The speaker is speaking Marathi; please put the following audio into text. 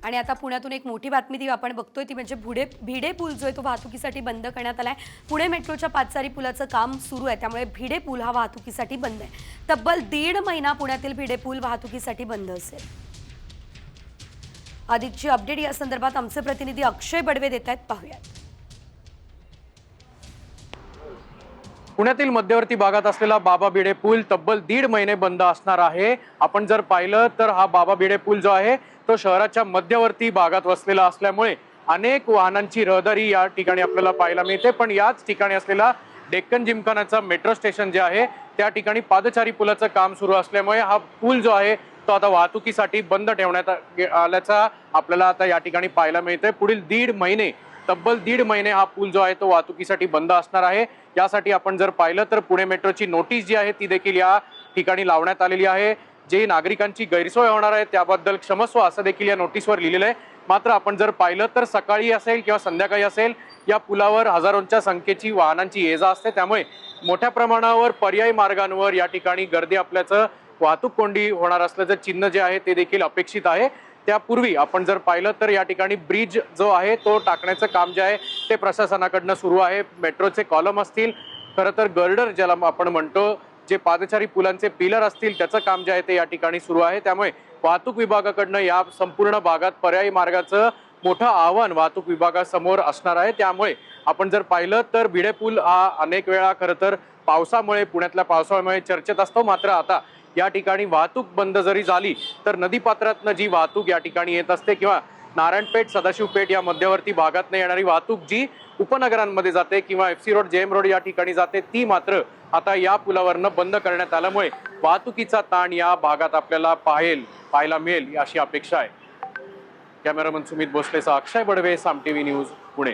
आणि आता पुण्यातून एक मोठी बातमी ती आपण बघतोय ती म्हणजे भिडे पूल जो आहे तो वाहतुकीसाठी बंद करण्यात आलाय। पुणे मेट्रोच्या पादचारी पुलाचं काम सुरू आहे, त्यामुळे भिडे पूल हा वाहतुकीसाठी बंद आहे। तब्बल 1.5 महिना पुण्यातील भिडे पूल वाहतुकीसाठी बंद असेल। अधिकची अपडेट या संदर्भात आमचे प्रतिनिधी अक्षय बडवे देत आहेत, पाहूयात। पुण्यातील मध्यवर्ती भागात असलेला बाबा भिडे पूल तब्बल 1.5 महिने बंद असणार आहे। आपण जर पाहिलं तर हा बाबा भिडे पूल जो आहे तो शहराच्या मध्यवर्ती भागात वसलेला असल्यामुळे अनेक वाहनांची रहदारी या ठिकाणी आपल्याला पाहायला मिळते। पण याच ठिकाणी असलेला डेक्कन जिमखानाचा मेट्रो स्टेशन जे आहे त्या ठिकाणी पादचारी पुलाचं काम सुरू असल्यामुळे हा पूल जो आहे तो आता वाहतुकीसाठी बंद ठेवण्यात आल्याचा आपल्याला आता या ठिकाणी पाहायला मिळतंय। पुढील 1.5 महिने तब्बल 1.5 महिने हा पूल जो आहे तो वाहतुकीसाठी बंद असणार आहे। यासाठी आपण जर पाहिलं तर पुणे मेट्रोची नोटीस जी आहे ती देखील या ठिकाणी लावण्यात आलेली आहे। जे नागरिकांची गैरसोय होणार आहे त्याबद्दल क्षमस्व असं देखील या नोटीसवर लिहिलेलं आहे। मात्र आपण जर पाहिलं तर सकाळी असेल किंवा संध्याकाळी असेल या पुलावर हजारोंच्या संख्येची वाहनांची ये जा असते, त्यामुळे मोठ्या प्रमाणावर पर्यायी मार्गांवर या ठिकाणी गर्दी आपल्याचं वाहतूक कोंडी होणार असल्याचं चिन्ह जे आहे ते देखील अपेक्षित आहे। त्यापूर्वी आपण जर पाहिलं तर या ठिकाणी ब्रिज जो आहे तो टाकण्याचं काम जे आहे ते प्रशासनाकडनं सुरू आहे। मेट्रोचे कॉलम असतील, खरं तर गर्डर ज्याला आपण म्हणतो, जे पादचारी पुलांचे पिलर असतील त्याचं काम जे आहे ते या ठिकाणी सुरू आहे। त्यामुळे वाहतूक विभागाकडनं या संपूर्ण भागात पर्यायी मार्गाचं मोठं आव्हान वाहतूक विभागासमोर असणार आहे। त्यामुळे आपण जर पाहिलं तर भिडे पूल हा अनेक वेळा खरं तर पावसामुळे, पुण्यातल्या पावसामुळे चर्चेत असतो। मात्र आता या ठिकाणी वाहतूक बंद जरी झाली तर नदीपात्रातनं जी वाहतूक या ठिकाणी येत असते किंवा नारायणपेठ, सदाशिवपेठ या मध्यवर्ती भागातनं येणारी वाहतूक जी उपनगरांमध्ये जाते किंवा FC रोड, JM रोड या ठिकाणी जाते ती मात्र आता या पुलावरनं बंद करण्यात आल्यामुळे वाहतुकीचा ताण या भागात आपल्याला पाहायला मिळेल अशी अपेक्षा आहे। कॅमेरामन सुमित भोसलेसह अक्षय बडवे, साम TV न्यूज, पुणे।